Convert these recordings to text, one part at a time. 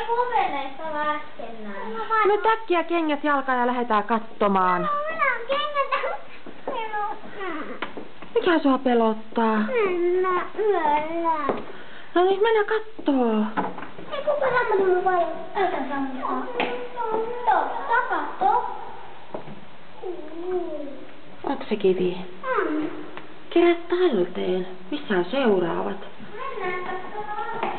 huveneista laskennan. Nyt äkkiä kengät jalkaan ja lähdetään katsomaan. No, minä on kengät. Mikä sua pelottaa? Mennä yöllä. No niin, mennä kattoo. Ei kuka sammata mun vai? Älkää sammata. Totta, katso. Onko se kivi? Kerää talteen. Missä on seuraavat? Mennään katsomaan.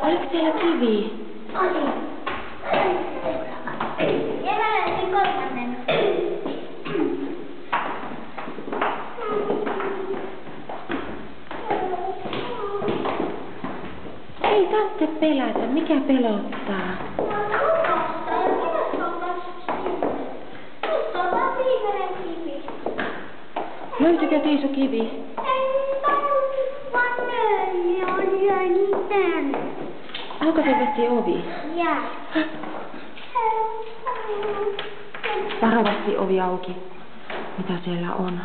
Oliko siellä kivi? Oli. Ja mä löysin kolmannen. Ei tarvitse pelätä. Mikä pelottaa? Löytyykö Tiisu kivi? Onko se vesi ovi? Jaa. Varovasti ovi auki. Mitä siellä on?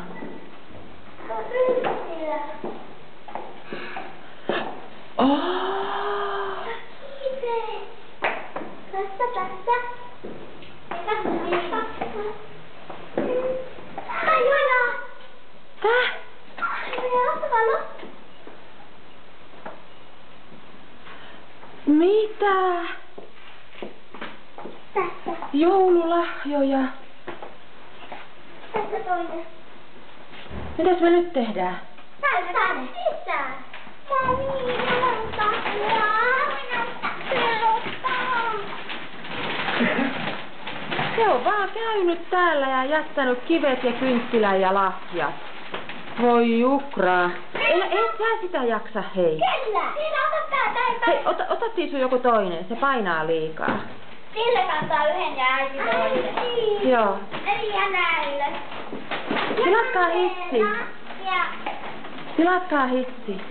Oh! Täh? Mitä? Tässä. Joululahjoja. Tässä toinen. Mitäs me nyt tehdään? Tässä sisään. Tää minulta. Minulta pelottaa. Se on vaan käynyt täällä ja jättänyt kivet ja kynttilän ja lahjat. Voi jukraa. Et sä sitä jaksa, hei. Kyllä. Siinä ota tää. Hei, ota Tiisu joku toinen. Se painaa liikaa. Sille kantaa yhden ja äiti toisen. Joo. Eli ja näille. Tilatkaa hissi. Ja Tilatkaa hissi.